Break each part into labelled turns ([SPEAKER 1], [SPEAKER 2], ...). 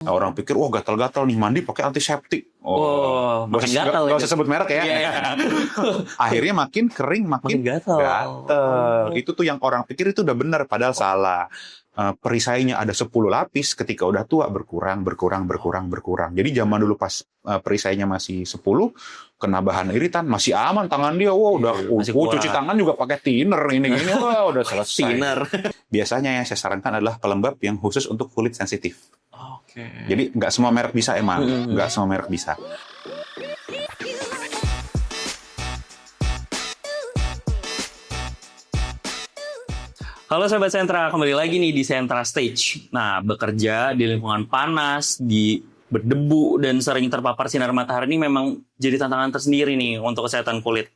[SPEAKER 1] Nah, orang pikir, wah gatal-gatal nih, mandi pakai antiseptik.
[SPEAKER 2] makin gatal.
[SPEAKER 1] Gak usah sebut merek ya.
[SPEAKER 2] Iya.
[SPEAKER 1] Akhirnya makin kering, makin
[SPEAKER 2] gatal.
[SPEAKER 1] Itu tuh yang orang pikir itu udah benar, padahal salah. Perisainya ada 10 lapis, ketika udah tua berkurang. Jadi zaman dulu pas perisainya masih 10, kena bahan iritan, masih aman tangan dia. Wah, udah cuci tangan juga pakai thinner ini wah udah selesai.
[SPEAKER 2] Thinner.
[SPEAKER 1] Biasanya yang saya sarankan adalah pelembab yang khusus untuk kulit sensitif.
[SPEAKER 2] Oke.
[SPEAKER 1] Jadi nggak semua merek bisa emang, nggak semua merek bisa.
[SPEAKER 2] Halo Sobat Sentra, kembali lagi nih di Sentra Stage. Nah, bekerja di lingkungan panas, di berdebu, dan sering terpapar sinar matahari ini memang jadi tantangan tersendiri nih untuk kesehatan kulit.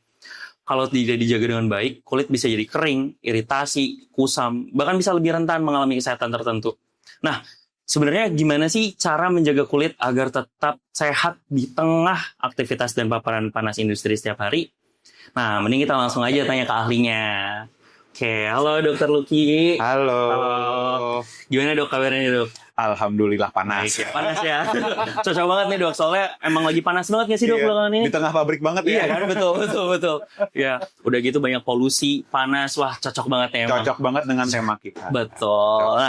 [SPEAKER 2] Kalau tidak dijaga dengan baik, kulit bisa jadi kering, iritasi, kusam, bahkan bisa lebih rentan mengalami kesehatan tertentu. Nah, sebenarnya gimana sih cara menjaga kulit agar tetap sehat di tengah aktivitas dan paparan panas industri setiap hari? Nah, mending kita langsung aja tanya ke ahlinya. Oke, halo Dokter Lucky.
[SPEAKER 1] Halo.
[SPEAKER 2] Gimana dok kabarnya dok?
[SPEAKER 1] Alhamdulillah panas.
[SPEAKER 2] Panas ya. Cocok banget nih dok, soalnya emang lagi panas banget nggak sih dok belakangan ini?
[SPEAKER 1] Di tengah pabrik banget ya.
[SPEAKER 2] Iya kan, betul. Ya, udah gitu banyak polusi, panas, wah cocok banget ya emang.
[SPEAKER 1] Cocok banget dengan tema kita.
[SPEAKER 2] Betul.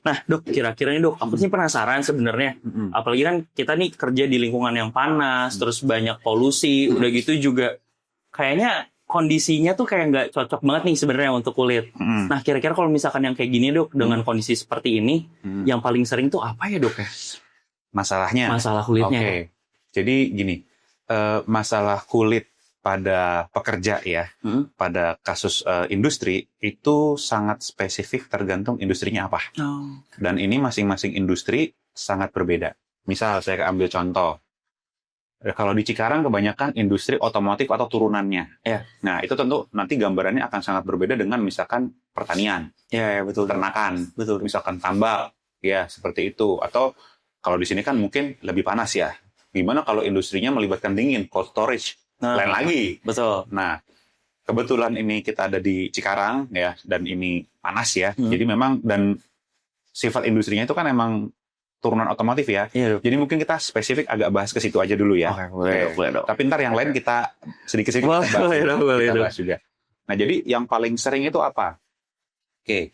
[SPEAKER 2] Nah dok, kira-kira nih dok, aku sih penasaran sebenarnya. Apalagi kan kita nih kerja di lingkungan yang panas, terus banyak polusi, udah gitu juga kayaknya kondisinya tuh kayak nggak cocok banget nih sebenarnya untuk kulit. Nah, kira-kira kalau misalkan yang kayak gini dok, dengan kondisi seperti ini, yang paling sering tuh apa ya dok ya?
[SPEAKER 1] Masalahnya?
[SPEAKER 2] Masalah kulitnya.
[SPEAKER 1] Oke. Jadi gini, masalah kulit pada pekerja ya, pada kasus industri itu sangat spesifik tergantung industrinya apa. Dan ini masing-masing industri sangat berbeda. Misal saya ambil contoh. Kalau di Cikarang kebanyakan industri otomotif atau turunannya.
[SPEAKER 2] Ya.
[SPEAKER 1] Nah, itu tentu nanti gambarannya akan sangat berbeda dengan misalkan pertanian.
[SPEAKER 2] Ya, betul.
[SPEAKER 1] Ternakan.
[SPEAKER 2] Betul.
[SPEAKER 1] Misalkan tambak. Ya, seperti itu. Atau kalau di sini kan mungkin lebih panas ya. Gimana kalau industrinya melibatkan dingin, cold storage. Lain lagi.
[SPEAKER 2] Betul.
[SPEAKER 1] Nah, kebetulan ini kita ada di Cikarang ya, dan ini panas ya. Jadi memang, dan sifat industrinya itu kan emang turunan otomotif ya.
[SPEAKER 2] Iya,
[SPEAKER 1] jadi mungkin kita spesifik agak bahas ke situ aja dulu ya.
[SPEAKER 2] Oke, boleh dok.
[SPEAKER 1] Tapi ntar yang lain kita sedikit-sedikit bahas juga. Nah, jadi yang paling sering itu apa? Oke.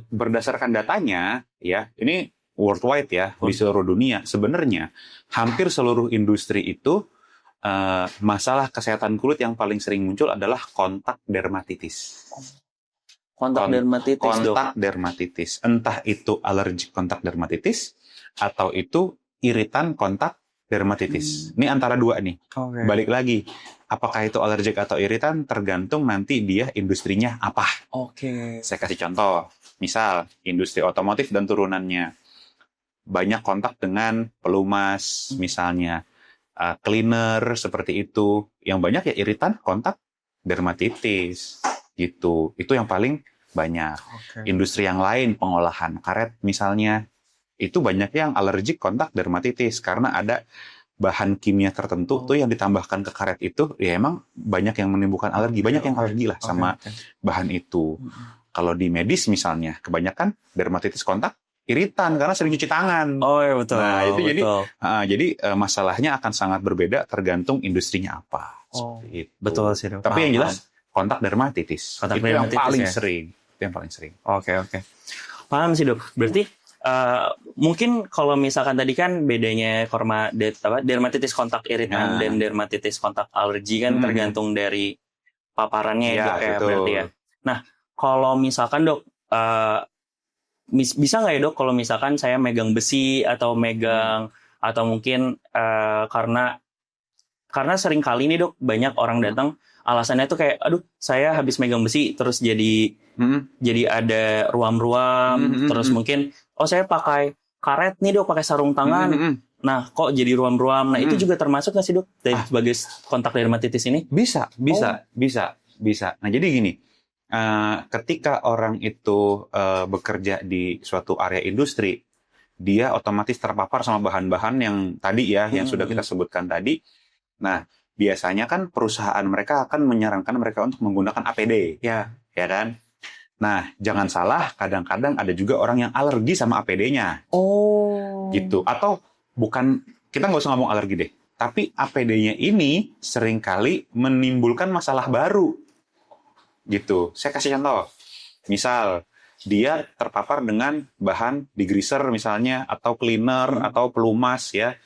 [SPEAKER 1] Berdasarkan datanya ya, ini worldwide ya, di seluruh dunia, sebenarnya hampir seluruh industri itu masalah kesehatan kulit yang paling sering muncul adalah kontak dermatitis.
[SPEAKER 2] Kontak
[SPEAKER 1] dermatitis. Entah itu alergi kontak dermatitis atau itu iritan kontak dermatitis. Ini antara dua nih. Balik lagi, apakah itu alergik atau iritan tergantung nanti dia industrinya apa. Saya kasih contoh. Misal industri otomotif dan turunannya banyak kontak dengan pelumas misalnya, cleaner seperti itu. Yang banyak ya iritan kontak dermatitis. Gitu. Itu yang paling banyak. Industri yang lain, pengolahan karet misalnya, itu banyak yang alergik kontak dermatitis karena ada bahan kimia tertentu tuh yang ditambahkan ke karet itu, ya emang banyak yang menimbulkan alergi, banyak yang alergi lah sama bahan itu. Kalau di medis misalnya, kebanyakan dermatitis kontak iritan karena sering cuci tangan.
[SPEAKER 2] Betul.
[SPEAKER 1] Nah, itu jadi masalahnya akan sangat berbeda tergantung industrinya apa. Seperti itu.
[SPEAKER 2] Betul sih dok.
[SPEAKER 1] Tapi yang jelas kontak dermatitis. Itu yang paling sering. Itu yang paling sering.
[SPEAKER 2] Oke. Paham sih dok. Berarti mungkin kalau misalkan tadi kan bedanya dermatitis kontak iritan dan dermatitis kontak alergi kan tergantung dari paparannya ya dok ya, berarti ya. Nah, kalau misalkan dok, bisa nggak ya dok kalau misalkan saya megang besi atau megang atau mungkin karena sering kali nih dok banyak orang datang alasannya tuh kayak, aduh saya habis megang besi terus jadi ada ruam-ruam, terus mungkin saya pakai karet nih dok, pakai sarung tangan, nah kok jadi ruam-ruam. Nah itu juga termasuk nggak sih dok sebagai kontak dermatitis ini?
[SPEAKER 1] Bisa. Nah jadi gini, ketika orang itu bekerja di suatu area industri, dia otomatis terpapar sama bahan-bahan yang tadi ya, yang sudah kita sebutkan tadi. Nah, biasanya kan perusahaan mereka akan menyarankan mereka untuk menggunakan APD, ya kan? Nah, jangan salah, kadang-kadang ada juga orang yang alergi sama APD-nya. Gitu. Atau bukan, kita nggak usah ngomong alergi deh. Tapi APD-nya ini seringkali menimbulkan masalah baru. Gitu. Saya kasih contoh. Misal, dia terpapar dengan bahan degreaser misalnya, atau cleaner, atau pelumas ya.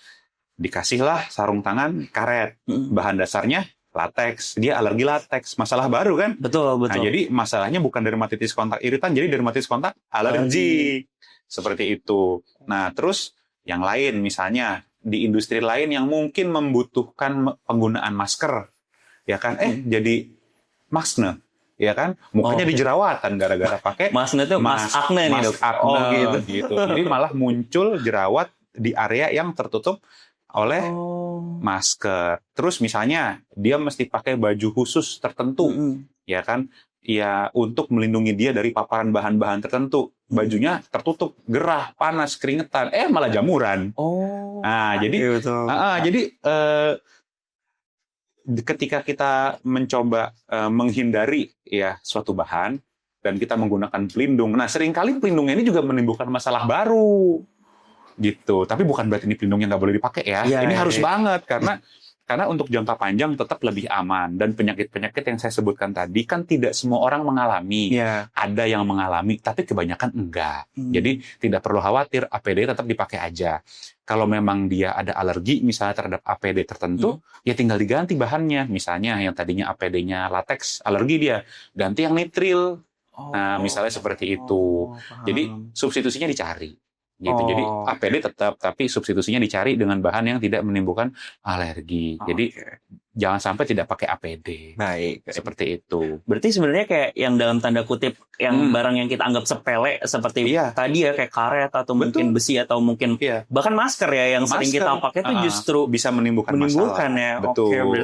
[SPEAKER 1] Dikasihlah sarung tangan karet. Bahan dasarnya latex. Dia alergi latex. Masalah baru kan?
[SPEAKER 2] Betul.
[SPEAKER 1] Nah, jadi masalahnya bukan dermatitis kontak iritan, jadi dermatitis kontak alergi. Seperti itu. Nah, terus yang lain misalnya di industri lain yang mungkin membutuhkan penggunaan masker, ya kan? Jadi maskne, ya kan? Mukanya dijerawatan gara-gara pakai
[SPEAKER 2] maskne itu mas akne nih, Dok.
[SPEAKER 1] Gitu. Jadi malah muncul jerawat di area yang tertutup oleh masker. Terus misalnya dia mesti pakai baju khusus tertentu, ya kan? Ya untuk melindungi dia dari paparan bahan-bahan tertentu. Bajunya tertutup, gerah, panas, keringetan, malah jamuran. Nah, jadi ketika kita mencoba menghindari ya suatu bahan dan kita menggunakan pelindung, nah seringkali pelindungnya ini juga menimbulkan masalah baru. Gitu. Tapi bukan berarti ini pelindungnya nggak boleh dipakai ya. Ini harus banget karena untuk jangka panjang tetap lebih aman. Dan penyakit-penyakit yang saya sebutkan tadi kan tidak semua orang mengalami. Ada yang mengalami, tapi kebanyakan enggak. Jadi tidak perlu khawatir, APD tetap dipakai aja. Kalau memang dia ada alergi misalnya terhadap APD tertentu, ya tinggal diganti bahannya. Misalnya yang tadinya APD-nya latex, alergi dia, ganti yang nitril. Nah, misalnya seperti itu. Jadi substitusinya dicari. Gitu. Jadi APD tetap, tapi substitusinya dicari dengan bahan yang tidak menimbulkan alergi. Jadi jangan sampai tidak pakai APD.
[SPEAKER 2] Baik.
[SPEAKER 1] Seperti itu.
[SPEAKER 2] Berarti sebenarnya kayak yang dalam tanda kutip yang barang yang kita anggap sepele seperti tadi ya kayak karet atau mungkin besi atau mungkin bahkan masker ya yang sering kita pakai itu justru
[SPEAKER 1] bisa menimbulkan masalah.
[SPEAKER 2] Ya.
[SPEAKER 1] Betul.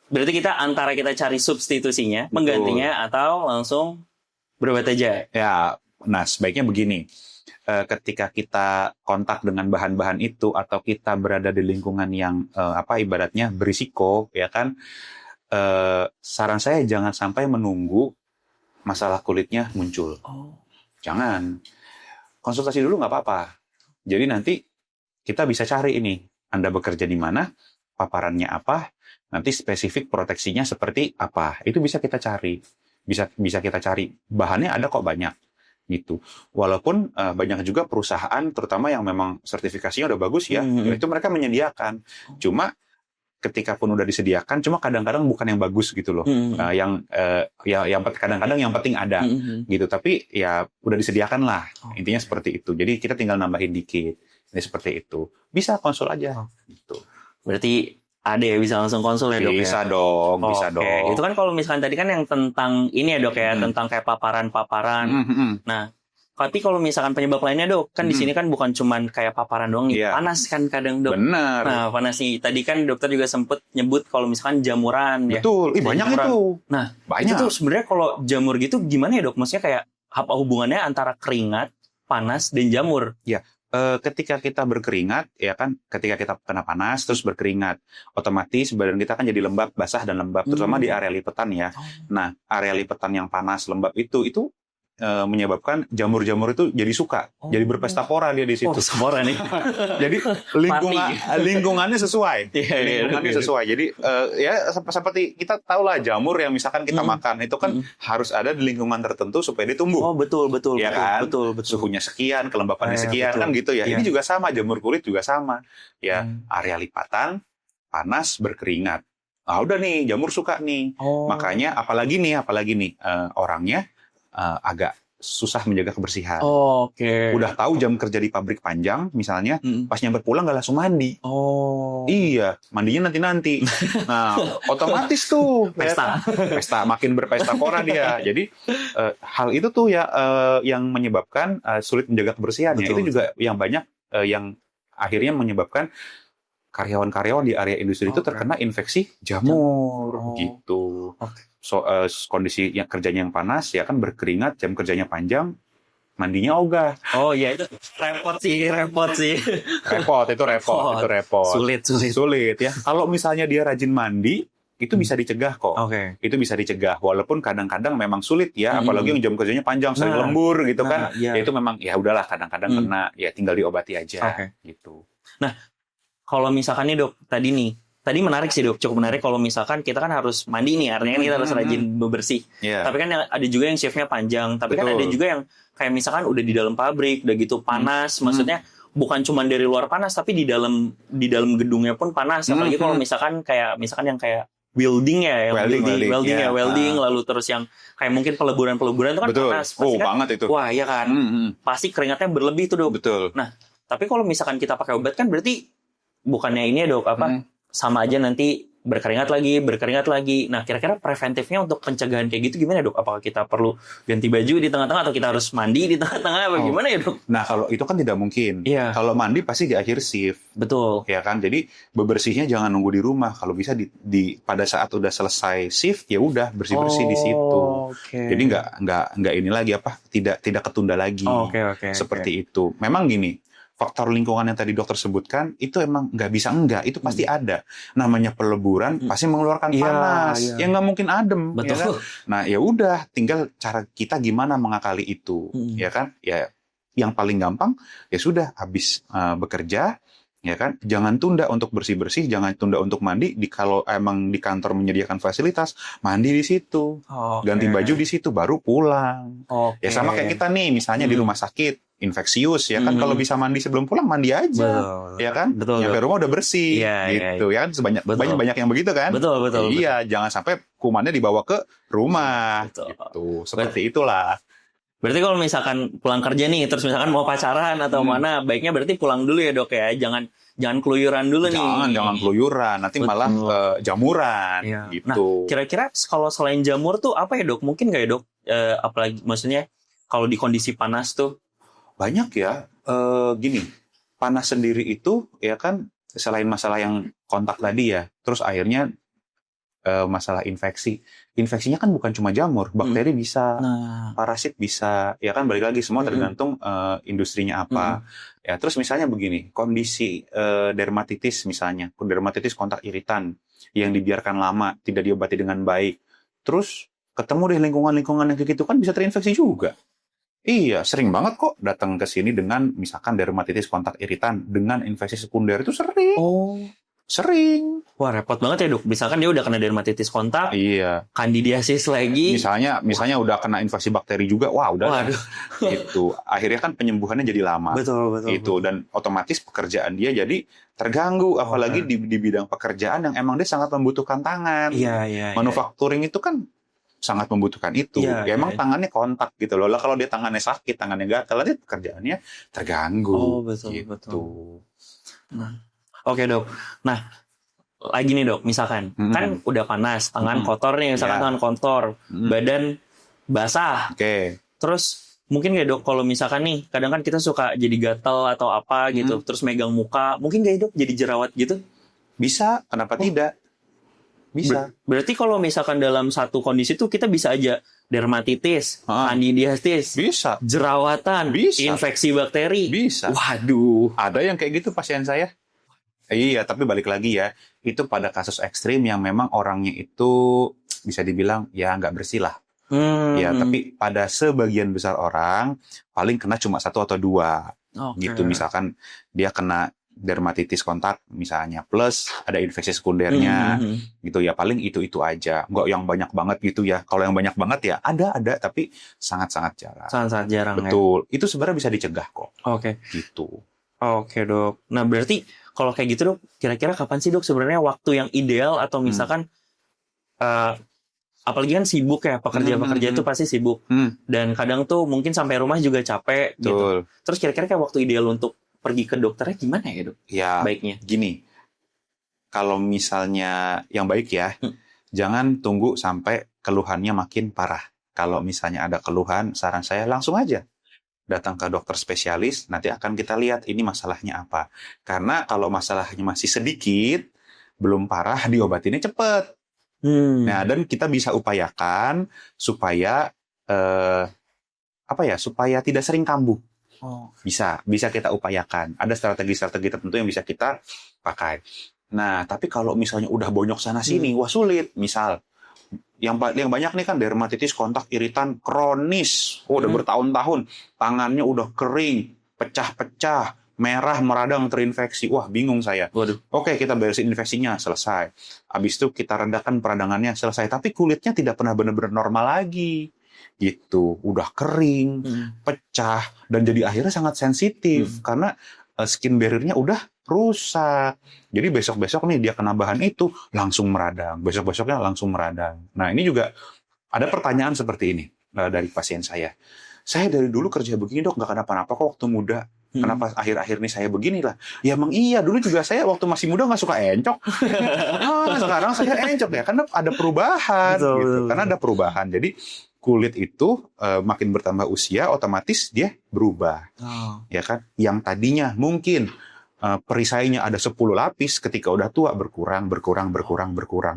[SPEAKER 2] Berarti kita antara kita cari substitusinya, menggantinya atau langsung berobat aja.
[SPEAKER 1] Ya, nah sebaiknya begini. Ketika kita kontak dengan bahan-bahan itu atau kita berada di lingkungan yang ibaratnya berisiko, ya kan, saran saya jangan sampai menunggu masalah kulitnya muncul. Jangan. Konsultasi dulu nggak apa-apa. Jadi nanti kita bisa cari ini, Anda bekerja di mana, paparannya apa, nanti spesifik proteksinya seperti apa. Itu bisa kita cari. Bisa kita cari. Bahannya ada kok banyak. Gitu. Walaupun banyak juga perusahaan terutama yang memang sertifikasinya udah bagus ya, itu mereka menyediakan. Cuma ketika pun udah disediakan, cuma kadang-kadang bukan yang bagus gitu loh. Yang kadang-kadang yang penting ada gitu. Tapi ya udah disediakan lah. Intinya seperti itu. Jadi kita tinggal nambahin dikit. Ini seperti itu. Bisa konsul aja gitu.
[SPEAKER 2] Berarti ada ya bisa langsung konsul ya, Dok?
[SPEAKER 1] Bisa dong.
[SPEAKER 2] Itu kan kalau misalkan tadi kan yang tentang ini ya, Dok ya, tentang kayak paparan-paparan. Nah, tapi kalau misalkan penyebab lainnya, Dok, kan di sini kan bukan cuman kayak paparan doang, panas kan kadang, Dok.
[SPEAKER 1] Benar.
[SPEAKER 2] Nah, panas nih. Tadi kan dokter juga sempet nyebut kalau misalkan jamuran ya.
[SPEAKER 1] Betul. Banyak jamuran. Itu.
[SPEAKER 2] Nah,
[SPEAKER 1] banyak.
[SPEAKER 2] Itu tuh sebenarnya kalau jamur gitu gimana ya, Dok? Maksudnya kayak apa hubungannya antara keringat, panas dan jamur?
[SPEAKER 1] Ya. Ketika kita berkeringat, ya kan, ketika kita kena panas terus berkeringat, otomatis badan kita kan jadi lembab, basah dan lembab, terutama di area lipetan ya. Nah, area lipetan yang panas, lembab itu menyebabkan jamur-jamur itu jadi suka, jadi berpesta pora dia di situ.
[SPEAKER 2] Spora nih.
[SPEAKER 1] Jadi lingkungannya sesuai. Lingkungannya sesuai. Jadi ya seperti kita tahu lah jamur yang misalkan kita makan itu kan harus ada di lingkungan tertentu supaya dia tumbuh.
[SPEAKER 2] Betul.
[SPEAKER 1] Ya kan? Betul. Suhunya sekian, kelembapannya sekian, kan gitu ya. Ini juga sama, jamur kulit juga sama. Ya, area lipatan, panas, berkeringat. Nah, udah nih, jamur suka nih. Makanya apalagi nih orangnya agak susah menjaga kebersihan. Udah tahu jam kerja di pabrik panjang, misalnya, pas nyampe pulang nggak langsung mandi. Iya, mandinya nanti. Nah, otomatis tuh pesta, makin berpesta pora dia. Jadi hal itu tuh ya yang menyebabkan sulit menjaga kebersihan. Itu juga yang banyak yang akhirnya menyebabkan karyawan-karyawan di area industri itu terkena infeksi jamur gitu. Kondisi yang kerjanya yang panas ya kan berkeringat, jam kerjanya panjang, mandinya ogah.
[SPEAKER 2] Itu repot sih.
[SPEAKER 1] Repot.
[SPEAKER 2] Sulit
[SPEAKER 1] Ya. Kalau misalnya dia rajin mandi itu bisa dicegah kok.
[SPEAKER 2] Oke.
[SPEAKER 1] Itu bisa dicegah, walaupun kadang-kadang memang sulit ya, apalagi yang jam kerjanya panjang, sering lembur gitu kan.
[SPEAKER 2] iya.
[SPEAKER 1] Ya itu memang ya udahlah kadang-kadang kena, ya tinggal diobati aja gitu.
[SPEAKER 2] Nah, kalau misalkan nih dok, tadi menarik sih dok, cukup menarik kalau misalkan kita kan harus mandi nih, artinya kan kita harus rajin bebersih. Tapi kan ada juga yang shiftnya panjang, tapi kan ada juga yang kayak misalkan udah di dalam pabrik, udah gitu panas, maksudnya bukan cuma dari luar panas, tapi di dalam gedungnya pun panas. Apalagi kalau misalkan yang kayak welding ya, welding, lalu terus yang kayak mungkin peleburan itu kan panas. Pasti kan,
[SPEAKER 1] banget itu.
[SPEAKER 2] Wah iya kan, pasti keringatnya berlebih tuh dok.
[SPEAKER 1] Betul.
[SPEAKER 2] Nah, tapi kalau misalkan kita pakai obat kan berarti bukannya ini ya dok, sama aja nanti berkeringat lagi. Nah, kira-kira preventifnya untuk pencegahan kayak gitu gimana dok? Apakah kita perlu ganti baju di tengah-tengah atau kita harus mandi di tengah-tengah? Gimana ya dok?
[SPEAKER 1] Nah, kalau itu kan tidak mungkin. Kalau mandi pasti di akhir shift.
[SPEAKER 2] Betul.
[SPEAKER 1] Ya kan, jadi bebersihnya jangan nunggu di rumah. Kalau bisa pada saat udah selesai shift, ya udah bersih-bersih di situ. Jadi nggak ini lagi tidak ketunda lagi. Seperti itu. Memang gini. Faktor lingkungan yang tadi dokter sebutkan itu emang nggak bisa itu pasti ada. Namanya peleburan pasti mengeluarkan panas. Ya nggak mungkin adem.
[SPEAKER 2] Betul.
[SPEAKER 1] Ya kan? Nah ya udah, tinggal cara kita gimana mengakali itu, ya kan? Ya yang paling gampang ya sudah habis bekerja, ya kan? Jangan tunda untuk bersih-bersih, jangan tunda untuk mandi. Kalau emang di kantor menyediakan fasilitas, mandi di situ, ganti baju di situ, baru pulang. Ya sama kayak kita nih, misalnya di rumah sakit. Infeksius ya kan, kalau bisa mandi sebelum pulang mandi aja. Ya kan, nyampe rumah udah bersih gitu. Ya kan, banyak yang begitu kan.
[SPEAKER 2] Betul.
[SPEAKER 1] Iya, jangan sampai kumannya dibawa ke rumah gitu. Seperti itulah.
[SPEAKER 2] Berarti kalau misalkan pulang kerja nih, terus misalkan mau pacaran atau mana, baiknya berarti pulang dulu ya dok ya, jangan keluyuran dulu nih.
[SPEAKER 1] Jangan keluyuran, nanti malah jamuran gitu.
[SPEAKER 2] Nah, kira-kira kalau selain jamur tuh apa ya dok? Mungkin nggak ya dok? Apalagi maksudnya kalau di kondisi panas tuh.
[SPEAKER 1] Banyak ya, gini, panas sendiri itu ya kan, selain masalah yang kontak tadi ya, terus akhirnya masalah infeksinya kan bukan cuma jamur, bakteri bisa, parasit bisa, ya kan, balik lagi semua tergantung industrinya apa. Ya terus misalnya begini, kondisi dermatitis misalnya, dermatitis kontak iritan yang dibiarkan lama, tidak diobati dengan baik, terus ketemu deh lingkungan yang kayak gitu kan bisa terinfeksi juga. Iya, sering banget kok datang ke sini dengan misalkan dermatitis kontak iritan dengan infeksi sekunder itu sering. Sering.
[SPEAKER 2] Wah, repot banget ya, Dok. Misalkan dia udah kena dermatitis kontak, kandidiasis lagi.
[SPEAKER 1] Misalnya udah kena infeksi bakteri juga, udah. Itu akhirnya kan penyembuhannya jadi lama.
[SPEAKER 2] Betul.
[SPEAKER 1] Itu dan otomatis pekerjaan dia jadi terganggu, apalagi di bidang pekerjaan yang emang dia sangat membutuhkan tangan. Manufacturing itu kan sangat membutuhkan itu. Emang tangannya kontak gitu loh. Lah kalau dia tangannya sakit, tangannya gatal, nanti pekerjaannya terganggu.
[SPEAKER 2] Betul. Oke, Dok. Nah, lagi nih dok, misalkan kan udah panas, tangan kotor nih, misalkan tangan kotor, badan basah. Terus mungkin nggak dok, kalau misalkan nih, kadang kan kita suka jadi gatal atau apa gitu, terus megang muka, mungkin nggak dok jadi jerawat gitu?
[SPEAKER 1] Bisa, kenapa tidak? Bisa.
[SPEAKER 2] Berarti kalau misalkan dalam satu kondisi tuh kita bisa aja dermatitis, kandidiasis,
[SPEAKER 1] bisa,
[SPEAKER 2] jerawatan, bisa, infeksi bakteri,
[SPEAKER 1] bisa.
[SPEAKER 2] Waduh,
[SPEAKER 1] ada yang kayak gitu pasien saya. Iya, tapi balik lagi ya, itu pada kasus ekstrim yang memang orangnya itu bisa dibilang ya nggak bersih lah. Ya, tapi pada sebagian besar orang paling kena cuma 1 atau 2. Gitu, misalkan dia kena dermatitis kontak misalnya plus ada infeksi sekundernya gitu ya, paling itu aja, nggak yang banyak banget gitu ya. Kalau yang banyak banget ya ada tapi sangat jarang.
[SPEAKER 2] Sangat jarang.
[SPEAKER 1] Betul, itu sebenarnya bisa dicegah kok. Gitu.
[SPEAKER 2] Oke dok. Nah berarti kalau kayak gitu dok, kira-kira kapan sih dok sebenarnya waktu yang ideal atau misalkan apalagi kan sibuk ya, pekerja itu pasti sibuk dan kadang tuh mungkin sampai rumah juga capek gitu. Terus kira-kira kayak waktu ideal untuk pergi ke dokternya gimana ya dok?
[SPEAKER 1] Ya baiknya gini, kalau misalnya yang baik ya, jangan tunggu sampai keluhannya makin parah. Kalau misalnya ada keluhan, saran saya langsung aja datang ke dokter spesialis, nanti akan kita lihat ini masalahnya apa. Karena kalau masalahnya masih sedikit, belum parah, diobatinnya cepat. Nah, dan kita bisa upayakan supaya supaya tidak sering kambuh. Bisa kita upayakan. Ada strategi-strategi tertentu yang bisa kita pakai. Nah, tapi kalau misalnya udah bonyok sana sini, wah sulit. Misal yang banyak nih kan dermatitis kontak iritan kronis. Udah bertahun-tahun, tangannya udah kering, pecah-pecah, merah, meradang, terinfeksi. Wah, bingung saya.
[SPEAKER 2] Waduh.
[SPEAKER 1] Oke, kita beresin infeksinya, selesai. Habis itu kita redakan peradangannya, selesai. Tapi kulitnya tidak pernah benar-benar normal lagi. Gitu. Udah kering, pecah, dan jadi akhirnya sangat sensitif. Karena skin barrier-nya udah rusak. Jadi besok-besok nih dia kena bahan itu, langsung meradang. Besok-besoknya langsung meradang. Nah, ini juga ada pertanyaan seperti ini dari pasien saya. Saya dari dulu kerja begini dok, nggak kenapa-napa kok waktu muda. Kenapa akhir-akhir ini saya beginilah? Ya emang iya, dulu juga saya waktu masih muda nggak suka encok. Sekarang saya encok ya, karena ada perubahan.
[SPEAKER 2] Betul,
[SPEAKER 1] gitu.
[SPEAKER 2] betul.
[SPEAKER 1] Karena ada perubahan. Jadi kulit itu makin bertambah usia, otomatis dia berubah. Ya kan? Yang tadinya mungkin perisainya ada 10 lapis, ketika udah tua berkurang.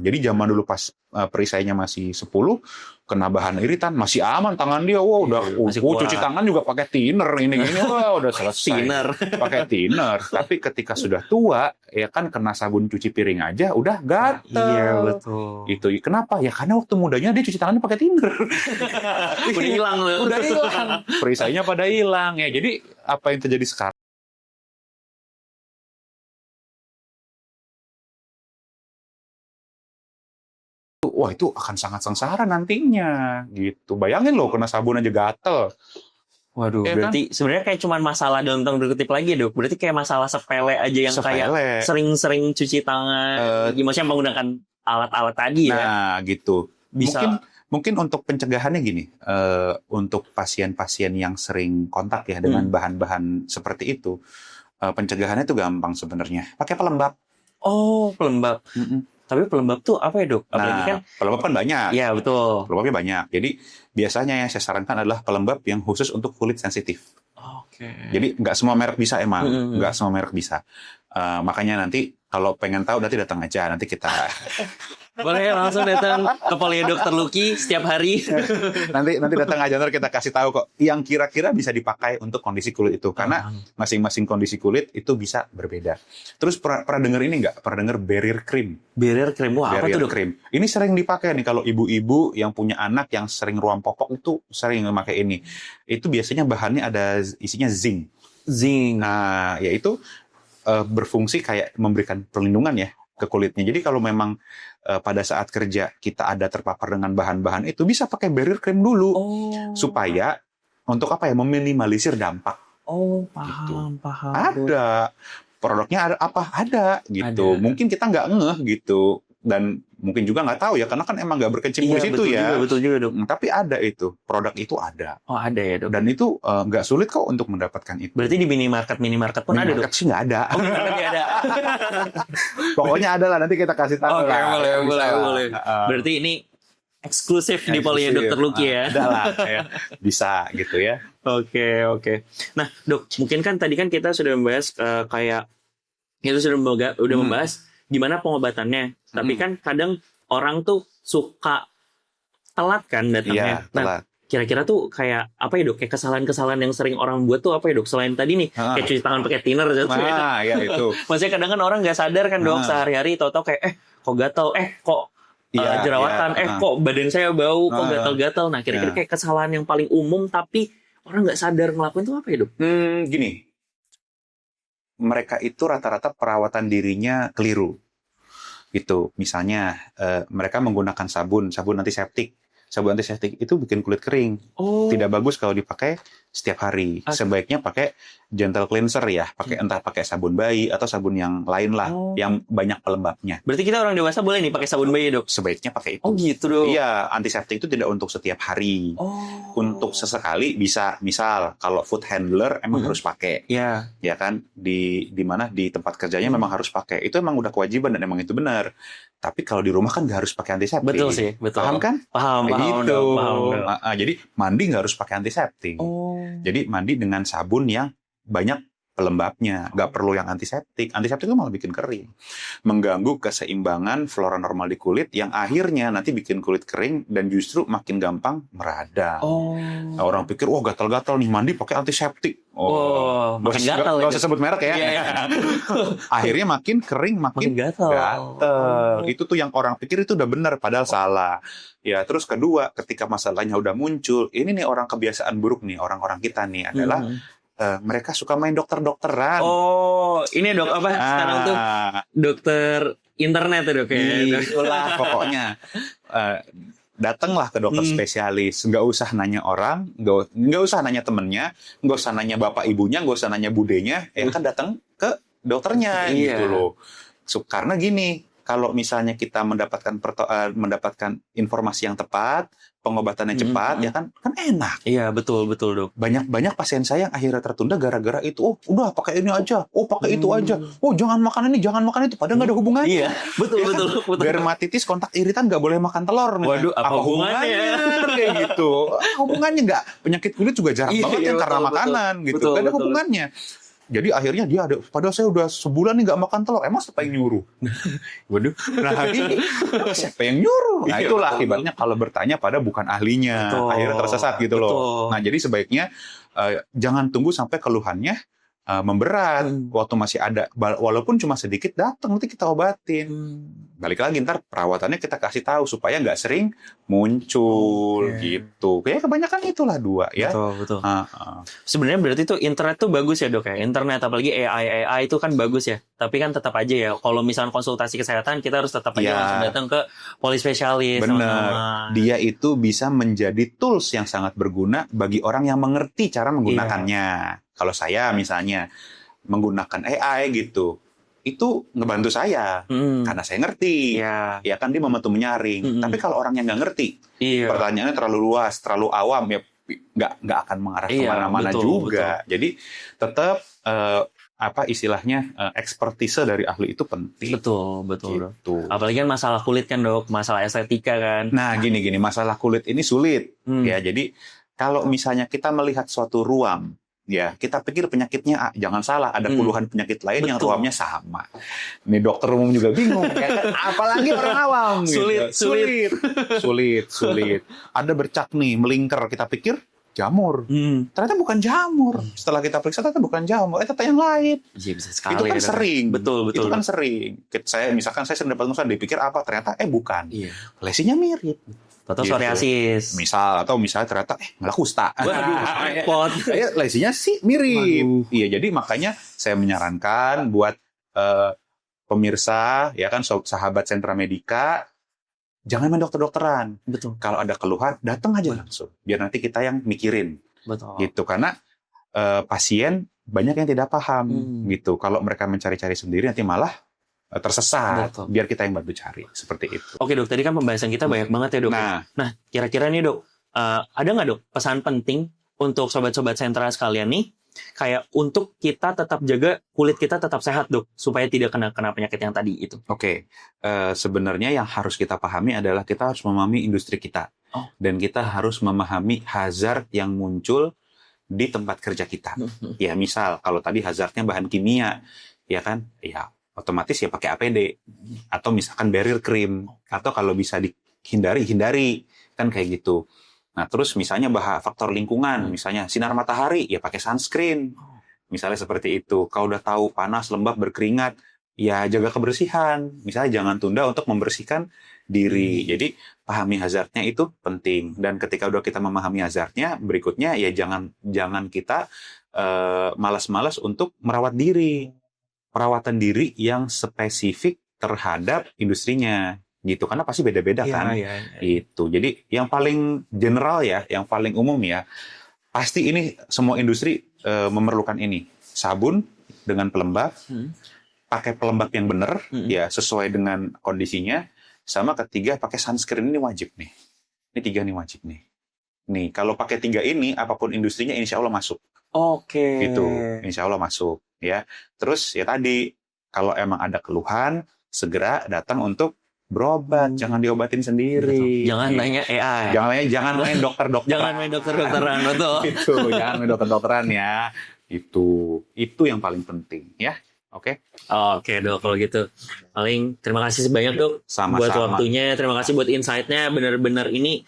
[SPEAKER 1] Jadi zaman dulu pas perisainya masih 10, kena bahan iritan, masih aman tangan dia. Wah, udah cuci tangan juga pakai thinner ini wah udah selesai.
[SPEAKER 2] Thinner.
[SPEAKER 1] Pakai thinner. Tapi ketika sudah tua, ya kan kena sabun cuci piring aja udah gatel.
[SPEAKER 2] Iya, betul.
[SPEAKER 1] Itu kenapa? Ya karena waktu mudanya dia cuci tangannya pakai thinner.
[SPEAKER 2] Udah hilang loh.
[SPEAKER 1] Udah hilang. Perisainya pada hilang ya. Jadi apa yang terjadi sekarang? Wah itu akan sangat sengsara nantinya gitu. Bayangin loh kena sabun aja gatel.
[SPEAKER 2] Waduh,
[SPEAKER 1] Ya
[SPEAKER 2] berarti sebenarnya kayak cuman masalah dalam tanda kutip lagi ya, Dok. Berarti kayak masalah sepele aja yang kayak sering-sering cuci tangan, maksudnya menggunakan alat-alat tadi ya.
[SPEAKER 1] Nah, gitu.
[SPEAKER 2] Bisa
[SPEAKER 1] Mungkin untuk pencegahannya gini, untuk pasien-pasien yang sering kontak ya dengan bahan-bahan seperti itu, pencegahannya itu gampang sebenarnya. Pakai pelembab.
[SPEAKER 2] Oh, pelembab. Tapi pelembab tuh apa ya dok? Apalagi kan
[SPEAKER 1] pelembab kan banyak.
[SPEAKER 2] Iya betul.
[SPEAKER 1] Pelembabnya banyak. Jadi biasanya yang saya sarankan adalah pelembab yang khusus untuk kulit sensitif.
[SPEAKER 2] Oke.
[SPEAKER 1] Jadi nggak semua merek bisa emang, nggak semua merek bisa. Makanya nanti kalau pengen tahu nanti datang aja, nanti kita
[SPEAKER 2] boleh langsung datang ke Polio Dokter Lucky setiap hari.
[SPEAKER 1] nanti datang aja, ntar kita kasih tahu kok yang kira-kira bisa dipakai untuk kondisi kulit itu, karena masing-masing kondisi kulit itu bisa berbeda. Terus pernah dengar ini nggak? Pernah dengar barrier cream?
[SPEAKER 2] Barrier cream, wah apa tuh dok?
[SPEAKER 1] Cream. Ini sering dipakai nih kalau ibu-ibu yang punya anak yang sering ruam popok itu sering memakai ini. Itu biasanya bahannya ada isinya zinc.
[SPEAKER 2] Zinc.
[SPEAKER 1] Nah, yaitu berfungsi kayak memberikan perlindungan ya ke kulitnya. Jadi kalau memang pada saat kerja kita ada terpapar dengan bahan-bahan itu, bisa pakai barrier cream dulu supaya untuk apa ya, meminimalisir dampak.
[SPEAKER 2] Oh, paham,
[SPEAKER 1] gitu.
[SPEAKER 2] paham.
[SPEAKER 1] Ada produknya, ada apa? Ada gitu. Ada. Mungkin kita nggak ngeh gitu, dan mungkin juga nggak tahu ya, karena kan emang nggak berkecimpung di situ ya.
[SPEAKER 2] Betul juga dok.
[SPEAKER 1] Tapi ada itu, produk itu ada.
[SPEAKER 2] Oh ada ya dok.
[SPEAKER 1] Dan itu nggak sulit kok untuk mendapatkan itu.
[SPEAKER 2] Berarti di minimarket pun ada dok?
[SPEAKER 1] Minimarket sih nggak ada.
[SPEAKER 2] Oh nggak ada.
[SPEAKER 1] Pokoknya ada lah, nanti kita kasih tahu.
[SPEAKER 2] Oke, boleh. Berarti ini eksklusif di Polio Dokter Lucky ya.
[SPEAKER 1] Ada lah, ya. Bisa gitu ya.
[SPEAKER 2] Oke. Nah dok, mungkin kan tadi kan kita sudah membahas kayak itu sudah membahas gimana pengobatannya. Tapi kan kadang orang tuh suka telat kan datangnya.
[SPEAKER 1] Iya, telat.
[SPEAKER 2] Kira-kira tuh kayak apa ya dok? Kayak kesalahan-kesalahan yang sering orang buat tuh apa ya dok? Selain tadi nih, kayak cuci tangan pakai thinner gitu.
[SPEAKER 1] Ya itu.
[SPEAKER 2] Maksudnya kadang kan orang nggak sadar kan dok, sehari-hari tahu-tahu kayak kok gatal, kok jerawatan, kok badan saya bau, kok gatal-gatal. Nah kira-kira kayak kesalahan yang paling umum tapi orang nggak sadar ngelakuin tuh apa ya dok?
[SPEAKER 1] Gini, mereka itu rata-rata perawatan dirinya keliru. Gitu. Misalnya mereka menggunakan sabun antiseptik. Sabun antiseptik itu bikin kulit kering. Tidak bagus kalau dipakai setiap hari. Sebaiknya pakai gentle cleanser ya. Entah pakai sabun bayi atau sabun yang lain lah, yang banyak pelembabnya.
[SPEAKER 2] Berarti kita orang dewasa boleh nih pakai sabun bayi, dok?
[SPEAKER 1] Sebaiknya pakai itu.
[SPEAKER 2] Oh gitu dok.
[SPEAKER 1] Iya, antiseptik itu tidak untuk setiap hari. Untuk sesekali bisa. Misal kalau food handler emang harus pakai.
[SPEAKER 2] Iya.
[SPEAKER 1] Ya kan, di mana di tempat kerjanya memang harus pakai. Itu emang udah kewajiban dan emang itu benar. Tapi kalau di rumah kan nggak harus pakai antiseptik.
[SPEAKER 2] Betul sih, betul.
[SPEAKER 1] Paham kan?
[SPEAKER 2] Paham.
[SPEAKER 1] Gitu.
[SPEAKER 2] Paham.
[SPEAKER 1] Jadi mandi nggak harus pakai antiseptik. Jadi mandi dengan sabun yang banyak pelembabnya, nggak perlu yang antiseptik. Antiseptik itu malah bikin kering, mengganggu keseimbangan flora normal di kulit yang akhirnya nanti bikin kulit kering dan justru makin gampang meradang. Nah, orang pikir, wah gatal-gatal nih mandi pakai antiseptik.
[SPEAKER 2] makin gatal.
[SPEAKER 1] Gak usah sebut merek ya.
[SPEAKER 2] Iya.
[SPEAKER 1] Akhirnya makin kering, makin
[SPEAKER 2] gatal.
[SPEAKER 1] Itu tuh yang orang pikir itu udah benar, padahal salah. Ya, terus kedua, ketika masalahnya udah muncul, ini nih orang kebiasaan buruk nih, orang-orang kita nih adalah mereka suka main dokter-dokteran.
[SPEAKER 2] Ini dok apa sekarang tuh dokter internet ya dok ya.
[SPEAKER 1] Itulah pokoknya. Datanglah ke dokter spesialis, nggak usah nanya orang, nggak usah nanya temennya, nggak usah nanya bapak ibunya, nggak usah nanya budenya, ya kan datang ke dokternya gitu loh. Karena gini, kalau misalnya kita mendapatkan informasi yang tepat, pengobatannya cepat, ya kan enak.
[SPEAKER 2] Iya, betul dok.
[SPEAKER 1] Banyak pasien saya yang akhirnya tertunda gara-gara itu. Udah pakai ini aja, pakai itu aja. Jangan makan ini, jangan makan itu. Padahal nggak ada hubungannya.
[SPEAKER 2] Iya, betul.
[SPEAKER 1] Dermatitis, kontak iritan nggak boleh makan telur.
[SPEAKER 2] Waduh, apa hubungannya?
[SPEAKER 1] Kayak gitu. Hubungannya nggak. Penyakit kulit juga jarang banget yang karena makanan gitu. Nggak ada hubungannya. Jadi akhirnya dia ada, padahal saya udah sebulan nih nggak makan telur, emang siapa yang nyuruh?
[SPEAKER 2] Waduh,
[SPEAKER 1] nah ini siapa yang nyuruh? Nah itulah akibatnya kalau bertanya pada bukan ahlinya, akhirnya tersesat gitu loh. Nah jadi sebaiknya jangan tunggu sampai keluhannya memberat waktu masih ada, walaupun cuma sedikit datang nanti kita obatin. Balik lagi ntar perawatannya kita kasih tahu supaya nggak sering muncul gitu. Kayak kebanyakan itulah dua ya.
[SPEAKER 2] Betul. Sebenarnya berarti itu internet tuh bagus ya dok ya. Internet apalagi AI itu kan bagus ya. Tapi kan tetap aja ya. Kalau misalnya konsultasi kesehatan kita harus tetap aja langsung datang ke polispesialis.
[SPEAKER 1] Benar. Dia itu bisa menjadi tools yang sangat berguna bagi orang yang mengerti cara menggunakannya. Kalau saya misalnya menggunakan AI gitu, itu ngebantu saya karena saya ngerti. Ya kan dia membantu menyaring. Tapi kalau orang yang nggak ngerti, pertanyaannya terlalu luas, terlalu awam, ya nggak akan mengarah kemana-mana juga. Betul. Jadi tetap istilahnya ekspertise dari ahli itu penting.
[SPEAKER 2] Betul.
[SPEAKER 1] Gitu.
[SPEAKER 2] Apalagi kan masalah kulit kan dok, masalah estetika kan.
[SPEAKER 1] Nah gini masalah kulit ini sulit. Ya jadi kalau misalnya kita melihat suatu ruam, ya kita pikir penyakitnya jangan salah, ada puluhan penyakit lain yang ruamnya sama. Ini dokter umum juga bingung, apalagi orang awam. Sulit. Ada bercak nih melingkar, kita pikir jamur. Ternyata bukan jamur. Setelah kita periksa ternyata bukan jamur, ternyata yang lain.
[SPEAKER 2] Iya, bisa sekali.
[SPEAKER 1] Itu kan sering.
[SPEAKER 2] Betul.
[SPEAKER 1] Itu kan sering. Saya sering dapat masalah, dipikir apa, ternyata bukan. Lesinya mirip.
[SPEAKER 2] Atau psoriasis.
[SPEAKER 1] Misalnya ternyata malah kusta.
[SPEAKER 2] Waduh, repot.
[SPEAKER 1] Lesinya sih mirip. Iya, jadi makanya saya menyarankan buat pemirsa, ya kan sahabat Sentra Medika, jangan main dokter-dokteran.
[SPEAKER 2] Betul.
[SPEAKER 1] Kalau ada keluhan, datang aja langsung. Biar nanti kita yang mikirin.
[SPEAKER 2] Betul.
[SPEAKER 1] Gitu, karena pasien banyak yang tidak paham gitu. Kalau mereka mencari-cari sendiri nanti malah tersesat. Betul. Biar kita yang bantu cari, seperti itu.
[SPEAKER 2] Oke dok, tadi kan pembahasan kita banyak banget ya dok. Nah kira-kira nih dok, ada nggak dok pesan penting untuk sobat-sobat Sentra sekalian nih, kayak untuk kita tetap jaga kulit kita tetap sehat dok, supaya tidak kena penyakit yang tadi itu? Oke,
[SPEAKER 1] sebenarnya yang harus kita pahami adalah kita harus memahami industri kita. Dan kita harus memahami hazard yang muncul di tempat kerja kita. Ya misal, kalau tadi hazardnya bahan kimia, ya kan, ya otomatis ya pakai APD atau misalkan barrier cream, atau kalau bisa hindari kan kayak gitu. Nah terus misalnya faktor lingkungan, misalnya sinar matahari ya pakai sunscreen, misalnya seperti itu. Kalau udah tahu panas, lembab, berkeringat, ya jaga kebersihan. Misalnya jangan tunda untuk membersihkan diri. Jadi pahami hazardnya itu penting. Dan ketika udah kita memahami hazardnya, berikutnya ya jangan kita malas-malas untuk merawat diri. Perawatan diri yang spesifik terhadap industrinya gitu, karena pasti beda-beda kan. Itu jadi yang paling general ya, yang paling umum ya, pasti ini semua industri memerlukan ini, sabun dengan pelembab, pakai pelembab yang benar ya sesuai dengan kondisinya, sama ketiga pakai sunscreen. Ini wajib nih, ini 3 nih wajib nih kalau pakai 3 ini apapun industrinya insya Allah masuk. Gitu, insya Allah masuk ya. Terus ya tadi, kalau emang ada keluhan segera datang untuk berobat, jangan diobatin sendiri.
[SPEAKER 2] Jangan nanya AI.
[SPEAKER 1] Jangan main dokter-dokteran.
[SPEAKER 2] Jangan main dokter-dokteran, betul.
[SPEAKER 1] Gitu, jangan main dokter-dokteran ya. Itu yang paling penting ya. Oke.
[SPEAKER 2] Oke dok, kalau gitu paling terima kasih banyak dok
[SPEAKER 1] Sama-sama.
[SPEAKER 2] buat waktunya, terima kasih buat insight-nya, benar-benar ini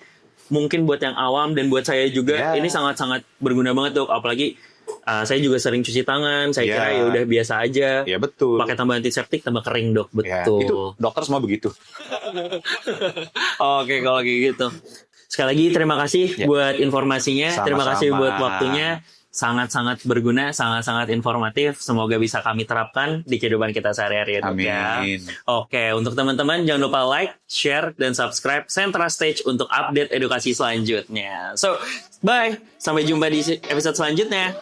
[SPEAKER 2] mungkin buat yang awam dan buat saya juga ini sangat-sangat berguna banget dok, apalagi saya juga sering cuci tangan, saya kira ya udah biasa aja.
[SPEAKER 1] Ya betul.
[SPEAKER 2] Pakai tambah antiseptik tambah kering dok,
[SPEAKER 1] Ya,
[SPEAKER 2] betul.
[SPEAKER 1] itu dokter semua begitu.
[SPEAKER 2] Oke kalau kayak gitu. Sekali lagi terima kasih buat informasinya, terima kasih buat waktunya. Sangat-sangat berguna, sangat-sangat informatif. Semoga bisa kami terapkan di kehidupan kita sehari-hari ya dok ya. Oke, untuk teman-teman jangan lupa like, share, dan subscribe Sentra Stage untuk update edukasi selanjutnya. So, bye. Sampai jumpa di episode selanjutnya.